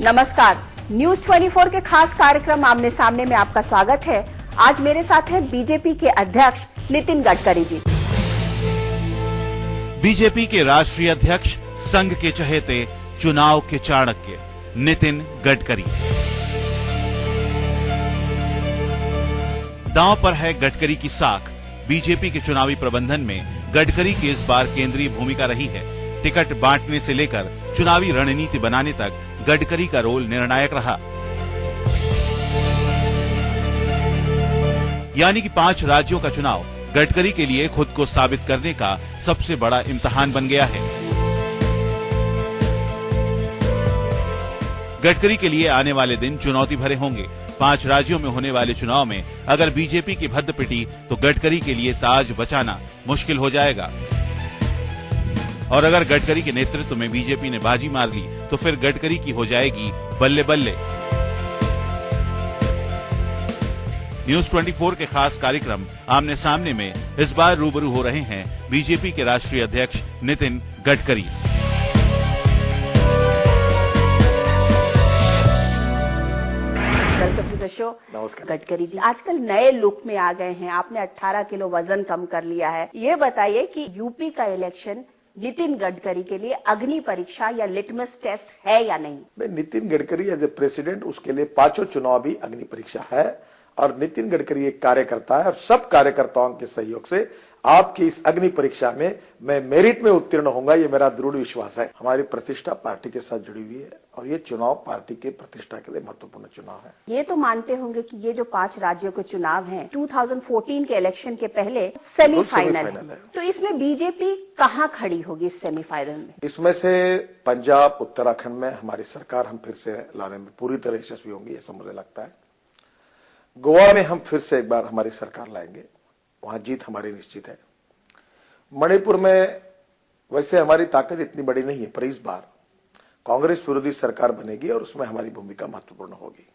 नमस्कार, न्यूज 24 के खास कार्यक्रम आमने सामने में आपका स्वागत है। आज मेरे साथ हैं बीजेपी के अध्यक्ष नितिन गडकरी जी। बीजेपी के राष्ट्रीय अध्यक्ष, संघ के चहेते, चुनाव के चाणक्य नितिन गडकरी। दांव पर है गडकरी की साख। बीजेपी के चुनावी प्रबंधन में गडकरी की इस बार केंद्रीय भूमिका रही है। टिकट बांटने से लेकर चुनावी रणनीति बनाने तक गडकरी का रोल निर्णायक रहा। यानी कि 5 राज्यों का चुनाव गडकरी के लिए खुद को साबित करने का सबसे बड़ा इम्तिहान बन गया है। गडकरी के लिए आने वाले दिन चुनौती भरे होंगे। 5 राज्यों में होने वाले चुनाव में अगर बीजेपी की भद्द पिटी तो गडकरी के लिए ताज बचाना मुश्किल हो जाएगा। और अगर गडकरी के नेतृत्व में बीजेपी ने बाजी मार ली तो फिर गडकरी की हो जाएगी बल्ले बल्ले। न्यूज 24 के खास कार्यक्रम आमने सामने में इस बार रूबरू हो रहे हैं बीजेपी के राष्ट्रीय अध्यक्ष Nitin Gadkari. Welcome to the show. नमस्कार। गडकरी जी आजकल नए लुक में आ गए हैं। आपने 18 किलो वजन कम कर लिया है। ये बताइए कि यूपी का इलेक्शन नितिन गडकरी के लिए अग्नि परीक्षा या लिटमस टेस्ट है या नहीं? Nitin Gadkari as a president उसके लिए 5 चुनाव भी अग्नि परीक्षा है। और नितिन गडकरी एक कार्यकर्ता है और सब कार्यकर्ताओं के सहयोग से आपकी इस अग्नि परीक्षा में मैं मेरिट में उत्तीर्ण होऊंगा, ये मेरा दृढ़ विश्वास है। हमारी प्रतिष्ठा पार्टी के साथ जुड़ी हुई है और ये चुनाव पार्टी के प्रतिष्ठा के लिए महत्वपूर्ण चुनाव है। ये तो मानते होंगे कि ये जो 5 राज्यों के चुनाव हैं 2014 के इलेक्शन के पहले सेमीफाइनल है। तो इसमें बीजेपी कहाँ खड़ी होगी इस सेमीफाइनल में? इसमें से पंजाब, उत्तराखंड में हमारी सरकार हम फिर से लाने में पूरी तरह यशस्वी होंगी, ऐसा मुझे लगता है। गोवा में हम फिर से एक बार हमारी सरकार लाएंगे, वहां जीत हमारी निश्चित है। मणिपुर में वैसे हमारी ताकत इतनी बड़ी नहीं है, पर इस बार कांग्रेस विरोधी सरकार बनेगी और उसमें हमारी भूमिका महत्वपूर्ण होगी।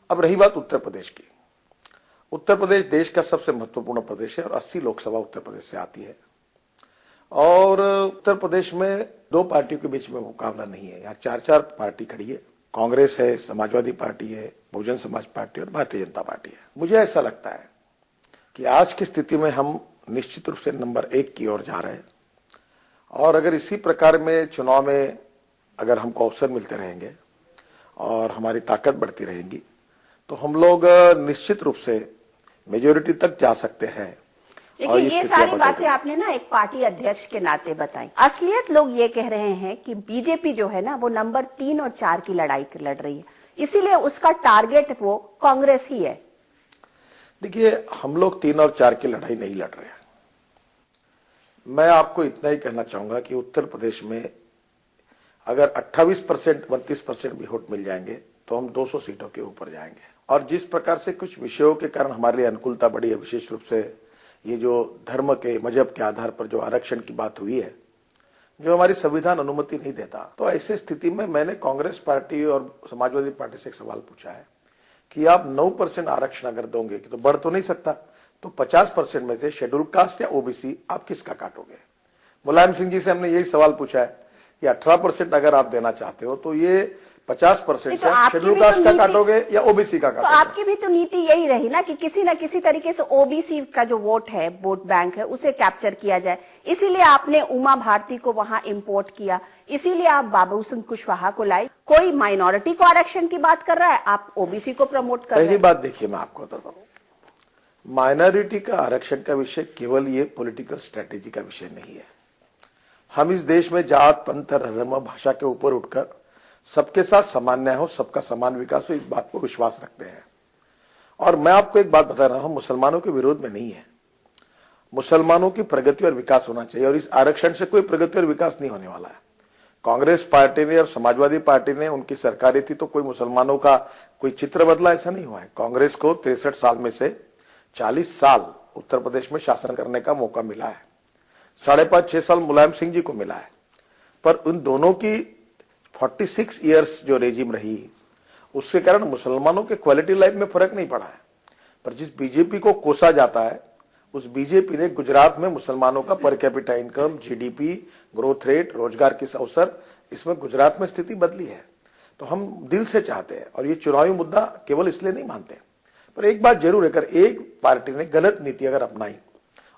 अब रही बात उत्तर प्रदेश की। उत्तर प्रदेश देश का सबसे महत्वपूर्ण प्रदेश है और 80 लोकसभा उत्तर प्रदेश से आती है। और उत्तर प्रदेश में 2 पार्टियों के बीच में मुकाबला नहीं है, यहाँ 4 पार्टी खड़ी है। कांग्रेस है, समाजवादी पार्टी है, बहुजन समाज पार्टी और भारतीय जनता पार्टी है। मुझे ऐसा लगता है कि आज की स्थिति में हम निश्चित रूप से नंबर 1 की ओर जा रहे हैं। और अगर इसी प्रकार में चुनाव में अगर हमको अवसर मिलते रहेंगे और हमारी ताकत बढ़ती रहेगी तो हम लोग निश्चित रूप से मेजोरिटी तक जा सकते हैं। लेकिन ये सारी बातें आपने ना एक पार्टी अध्यक्ष के नाते बताई। असलियत लोग ये कह रहे हैं कि बीजेपी जो है ना वो नंबर 3 और 4 की लड़ाई लड़ रही है, इसीलिए उसका टारगेट वो कांग्रेस ही है। देखिए, हम लोग 3 और 4 की लड़ाई नहीं लड़ रहे हैं। मैं आपको इतना ही कहना चाहूंगा कि उत्तर प्रदेश में अगर 28%, 29% भी वोट मिल जाएंगे तो हम 200 सीटों के ऊपर जाएंगे। और जिस प्रकार से कुछ विषयों के कारण हमारे लिए अनुकूलता बढ़ी है, विशेष रूप से ये जो धर्म के, मजहब के आधार पर जो आरक्षण की बात हुई है, जो हमारी संविधान अनुमति नहीं देता, तो ऐसी स्थिति में मैंने कांग्रेस पार्टी और समाजवादी पार्टी से एक सवाल पूछा है कि आप 9% आरक्षण अगर दोगे तो बढ़ तो नहीं सकता, तो 50% में से शेड्यूल कास्ट या ओबीसी आप किसका काटोगे? मुलायम सिंह जी से हमने यही सवाल पूछा है कि 18% अगर आप देना चाहते हो तो ये 50% से शेड्यूल कास्ट का काटोगे या ओबीसी का काटोगे? तो आपकी भी तो नीति यही रही ना कि किसी न किसी तरीके से ओबीसी का जो वोट है, वोट बैंक है, उसे कैप्चर किया जाए। इसीलिए आपने उमा भारती को वहां इंपोर्ट किया, इसीलिए आप बाबू सिंह कुशवाहा को लाए। कोई माइनॉरिटी को आरक्षण की बात कर रहा है, आप ओबीसी को प्रमोट कर रहे हैं। पहली बात देखिए, मैं आपको बताता हूँ, माइनॉरिटी का आरक्षण का विषय केवल ये पॉलिटिकल स्ट्रेटेजी का विषय नहीं है। हम इस देश में जात, पंथ, धर्म, भाषा के ऊपर उठकर सबके साथ समान न्याय हो, सबका समान विकास हो, इस बात को विश्वास रखते हैं। और मैं आपको एक बात बता रहा हूं, मुसलमानों के विरोध में नहीं है। मुसलमानों की प्रगति और विकास होना चाहिए और इस आरक्षण से कोई प्रगति और विकास नहीं होने वाला है। कांग्रेस पार्टी ने और समाजवादी पार्टी ने, उनकी सरकारें थी तो कोई मुसलमानों का कोई चित्र बदला, ऐसा नहीं हुआ है। कांग्रेस को 63 साल में से 40 साल उत्तर प्रदेश में शासन करने का मौका मिला है। 5.5-6 साल मुलायम सिंह जी को मिला है, पर उन दोनों की 46 ईयर्स जो रेजिम रही, उसके कारण मुसलमानों के क्वालिटी लाइफ में फर्क नहीं पड़ा है। पर जिस बीजेपी को कोसा जाता है, उस बीजेपी ने गुजरात में मुसलमानों का per capita income, GDP, growth rate, रोजगार के अवसर, इसमें गुजरात में स्थिति बदली है। तो हम दिल से चाहते हैं और ये चुनावी मुद्दा केवल इसलिए नहीं मानते। पर एक बात जरूर है, अगर एक पार्टी ने गलत नीति अगर अपनाई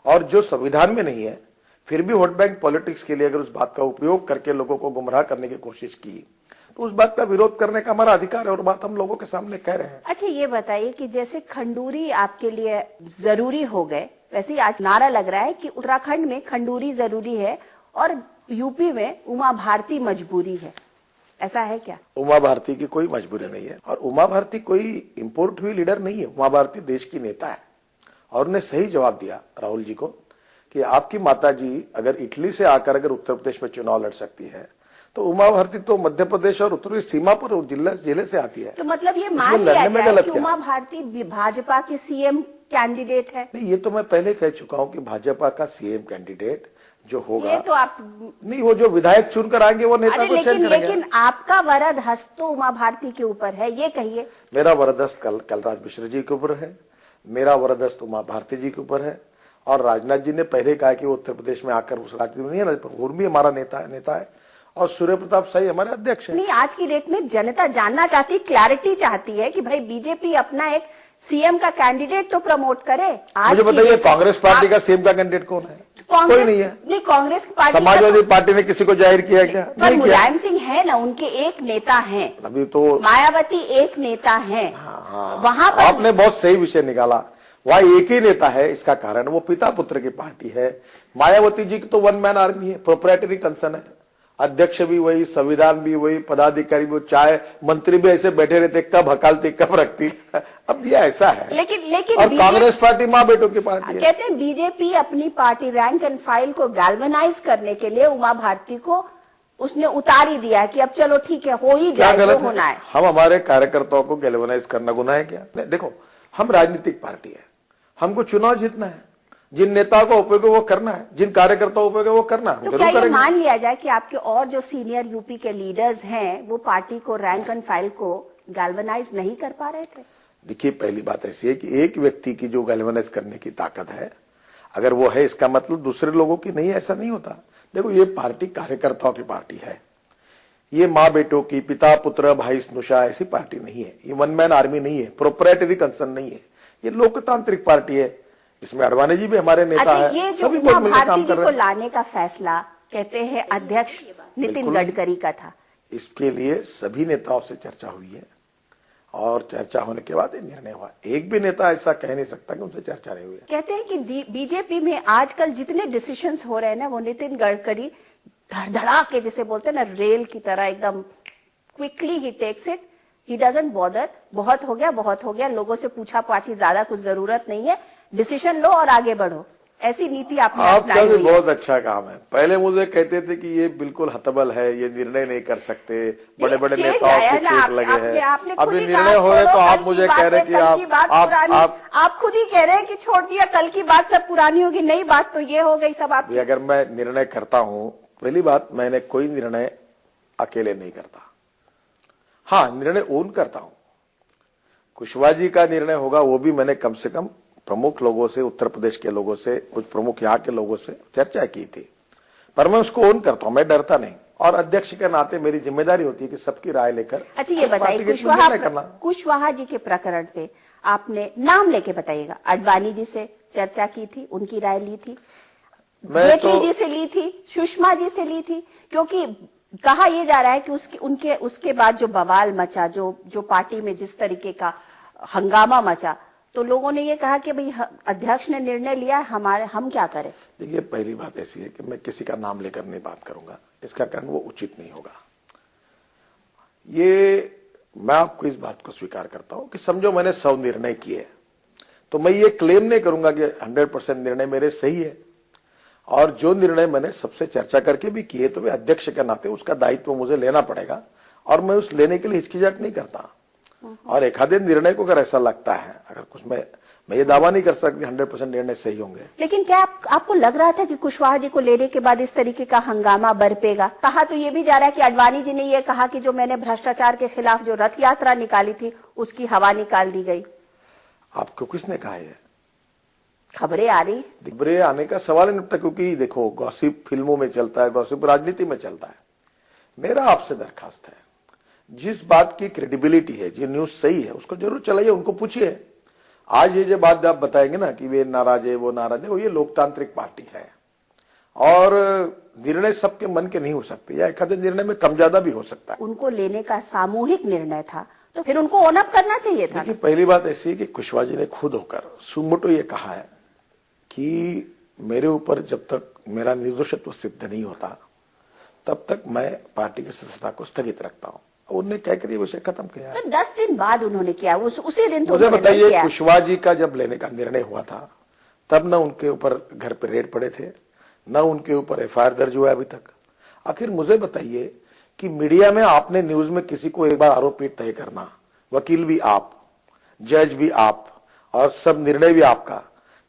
और जो संविधान में नहीं है, फिर भी वोट बैंक पॉलिटिक्स के लिए अगर उस बात का उपयोग करके लोगों को गुमराह करने की कोशिश की, तो उस बात का विरोध करने का हमारा अधिकार है और बात हम लोगों के सामने कह रहे हैं। अच्छा, ये बताइए कि जैसे खंडूरी आपके लिए जरूरी हो गए, वैसे ही आज नारा लग रहा है कि उत्तराखंड में खंडूरी जरूरी है और यूपी में उमा भारती मजबूरी है, ऐसा है क्या? उमा भारती की कोई मजबूरी नहीं है और उमा भारती कोई इंपोर्ट हुई लीडर नहीं है। उमा भारती देश की नेता है और उन्हें सही जवाब दिया राहुल जी को कि आपकी माता जी अगर इटली से आकर अगर उत्तर प्रदेश में चुनाव लड़ सकती है, तो उमा भारती तो मध्य प्रदेश और उत्तरी सीमा पर जिले से आती है। तो मतलब ये मान लिया जाए कि उमा भारती भाजपा के सीएम कैंडिडेट है? नहीं, ये तो मैं पहले कह चुका हूं कि भाजपा का सीएम कैंडिडेट जो होगा, ये तो आप नहीं, वो जो विधायक चुनकर आएंगे वो नेता को चयन करेंगे। लेकिन आपका वरद हस्त तो उमा भारती के ऊपर है, ये कहिए। मेरा वरद हस्त कलराज मिश्र जी के ऊपर है, मेरा वरद हस्त उमा भारती जी के ऊपर है और राजनाथ जी ने पहले कहा कि वो उत्तर प्रदेश में आकर उस राजनीति में नहीं है, पर वो भी हमारा नेता है और सूर्य प्रताप शाही हमारे अध्यक्ष हैं। नहीं, आज की डेट में जनता जानना चाहती, क्लैरिटी चाहती है कि भाई बीजेपी अपना एक सीएम का कैंडिडेट तो प्रमोट करे। मुझे बताइए, कांग्रेस पार्टी का सीएम का कैंडिडेट कौन है? कोई नहीं है। नहीं, कांग्रेस पार्टी, समाजवादी पार्टी ने किसी को जाहिर किया क्या? नहीं, मुलायम सिंह है ना, उनके एक नेता हैं। अभी तो मायावती एक नेता है। हाँ, वहां पर आपने बहुत सही विषय निकाला। वहाँ एक ही नेता है, इसका कारण वो पिता पुत्र की पार्टी है। मायावती जी की तो वन मैन आर्मी है, प्रोप्राइटरी कंसर्न है, अध्यक्ष भी वही, संविधान भी वही, पदाधिकारी भी, चाहे मंत्री भी ऐसे बैठे रहते, कब हकालती कब रखती। अब ये ऐसा है। लेकिन और कांग्रेस पार्टी माँ बेटों की पार्टी है। कहते हैं बीजेपी अपनी पार्टी रैंक एंड फाइल को गैल्वेनाइज करने के लिए उमा भारती को उसने उतार ही दिया कि अब चलो ठीक है, हो ही जाए जो होना है। हम हमारे कार्यकर्ताओं को गैल्वेनाइज करना गुनाह है क्या? देखो, हम राजनीतिक पार्टी है, हमको चुनाव जीतना है, जिन नेताओं का उपयोग है वो करना है, जिन कार्यकर्ताओं का उपयोग है वो करना है। तो क्या ये मान लिया जाए कि आपके और जो सीनियर यूपी के लीडर्स हैं वो पार्टी को रैंक एंड फाइल को गैल्वेनाइज नहीं कर पा रहे थे? देखिए, पहली बात ऐसी है कि एक व्यक्ति की जो गैल्वेनाइज करने की ताकत है, अगर वो है, इसका मतलब दूसरे लोगों की नहीं, ऐसा नहीं होता। देखो, ये पार्टी कार्यकर्ताओं की पार्टी है, ये माँ बेटों की, पिता पुत्र भाई स्नुषा ऐसी पार्टी नहीं है, ये वन मैन आर्मी नहीं है, प्रोप्राइटरी कंसर्न नहीं है, ये लोकतांत्रिक पार्टी है। इसमें अडवाणी जी भी हमारे नेता है। ये जो उमा भारती जी को लाने का फैसला कहते हैं अध्यक्ष नितिन गडकरी का था, इसके लिए सभी नेताओं से चर्चा हुई है और चर्चा होने के बाद ये निर्णय हुआ। एक भी नेता ऐसा कह नहीं सकता कि उनसे चर्चा नहीं हुई है। कहते हैं कि बीजेपी में आजकल जितने डिसीजंस हो रहे हैं ना, वो नितिन गडकरी धड़धड़ा के, जैसे बोलते हैं ना, रेल की तरह एकदम quickly he takes it, he doesn't bother. बहुत हो गया, लोगों से पूछा पाछी ज्यादा कुछ जरूरत नहीं है, डिसीजन लो और आगे बढ़ो, ऐसी नीति आपने आपका भी बहुत अच्छा काम है। पहले मुझे कहते थे कि ये बिल्कुल हतबल है, ये निर्णय नहीं कर सकते, बड़े बड़े नेताओं के चेक लगे हैं। अभी निर्णय हो रहे तो आप मुझे कह रहे कि आप खुद ही कह रहे हैं कि छोड़ दिया, कल की बात सब पुरानी होगी, नई बात तो ये हो गई सब आप। अगर मैं निर्णय करता हूं, पहली बात, मैंने कोई निर्णय अकेले नहीं करता। हाँ, निर्णय ओन करता हूं। कुशवाहा जी का निर्णय होगा, वो भी मैंने कम से कम प्रमुख लोगों से, उत्तर प्रदेश के लोगों से, कुछ प्रमुख यहाँ के लोगों से चर्चा की थी, पर मैं उसको ओन करता हूं, मैं डरता नहीं। और अध्यक्ष के नाते मेरी जिम्मेदारी होती है कि सबकी राय लेकर। अच्छा, ये बताइए, कुशवाहा जी के प्रकरण पे आपने नाम लेके बताइएगा, अडवाणी जी से चर्चा की थी, उनकी राय ली थी, जेटली जी से ली थी, सुषमा जी से ली थी? क्योंकि कहा यह जा रहा है कि उसके बाद जो बवाल मचा, जो पार्टी में जिस तरीके का हंगामा मचा, तो लोगों ने ये कहा कि भाई अध्यक्ष ने निर्णय लिया, हम क्या करें? देखिए, पहली बात ऐसी है कि मैं किसी का नाम लेकर नहीं बात करूंगा, इसका कारण वो उचित नहीं होगा। ये मैं आपको इस बात को स्वीकार करता हूं कि समझो मैंने 100 निर्णय किए, तो मैं ये क्लेम नहीं करूंगा कि 100% निर्णय मेरे सही है। और जो निर्णय मैंने सबसे चर्चा करके भी किए, तो वे अध्यक्ष के नाते उसका दायित्व मुझे लेना पड़ेगा और मैं उस लेने के लिए हिचकिचाहट नहीं करता। और एक आधे निर्णय को अगर ऐसा लगता है, अगर कुछ मैं ये दावा नहीं कर सकती 100% निर्णय सही होंगे। लेकिन क्या आपको लग रहा था कि कुशवाहा जी को लेने के बाद इस तरीके का हंगामा बरपेगा? कहा तो ये भी जा रहा है कि अडवाणी जी ने ये कहा कि जो मैंने भ्रष्टाचार के खिलाफ जो रथ यात्रा निकाली थी, उसकी हवा निकाल दी गई। आपको किसने कहा है? खबरें आ रही, खबरें आने का सवाल नहीं उठता, क्योंकि देखो, गॉसिप फिल्मों में चलता है, गॉसिप राजनीति में चलता है। मेरा आपसे दरखास्त है, जिस बात की क्रेडिबिलिटी है, जो न्यूज सही है, उसको जरूर चलाइए, उनको पूछिए। आज ये जो बात आप बताएंगे ना कि वे नाराज है, वो नाराज है, वो ये लोकतांत्रिक पार्टी है और निर्णय सबके मन के नहीं हो सकते, या एक आधे निर्णय में कम ज्यादा भी हो सकता है। उनको लेने का सामूहिक निर्णय था, तो फिर उनको ओन अप करना चाहिए था। देखिए, पहली बात ऐसी है कि कुशवाहा जी ने खुद होकर सुमोटो ये कहा है कि मेरे ऊपर जब तक मेरा निर्दोषत्व सिद्ध नहीं होता तब तक मैं पार्टी की सदस्यता को स्थगित रखता हूं। उन्होंने क्या करिए विषय खत्म किया। तो 10 दिन बाद उन्होंने किया, उसी दिन तो मुझे उन्होंने बताइए, किया। कुशवाहा जी का जब लेने का निर्णय हुआ था तब न उनके ऊपर घर पे रेड पड़े थे, न उनके ऊपर एफआईआर दर्ज हुआ अभी तक। आखिर मुझे बताइए कि मीडिया में आपने न्यूज में किसी को एक बार आरोपी तय करना, वकील भी आप, जज भी आप और सब निर्णय भी आपका,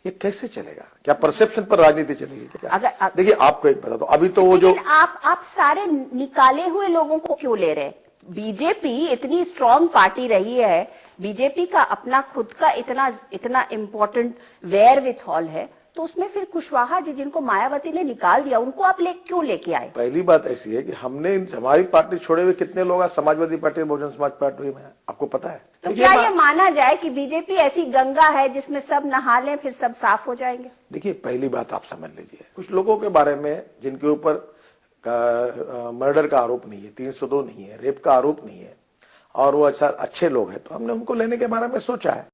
ये कैसे चलेगा? क्या परसेप्शन पर राजनीति चलेगी क्या? देखिए, आपको एक बता दो, अभी तो वो जो आप सारे निकाले हुए लोगों को क्यों ले रहे? बीजेपी इतनी स्ट्रांग पार्टी रही है, बीजेपी का अपना खुद का इतना इम्पोर्टेंट वेयर विथ ऑल है, तो उसमें फिर कुशवाहा जी जिनको मायावती ने निकाल दिया, उनको आप क्यों लेके आए? पहली बात ऐसी है कि हमने हमारी पार्टी छोड़े हुए कितने लोग समाजवादी पार्टी, बहुजन समाज पार्टी में, आपको पता है? तो क्या ये माना जाए कि बीजेपी ऐसी गंगा है जिसमें सब नहा लें फिर सब साफ हो जाएंगे? देखिए, पहली बात आप समझ लीजिए, कुछ लोगों के बारे में जिनके ऊपर मर्डर का आरोप नहीं है, 302 नहीं है, रेप का आरोप नहीं है और वो अच्छे लोग हैं, तो हमने उनको लेने के बारे में सोचा है।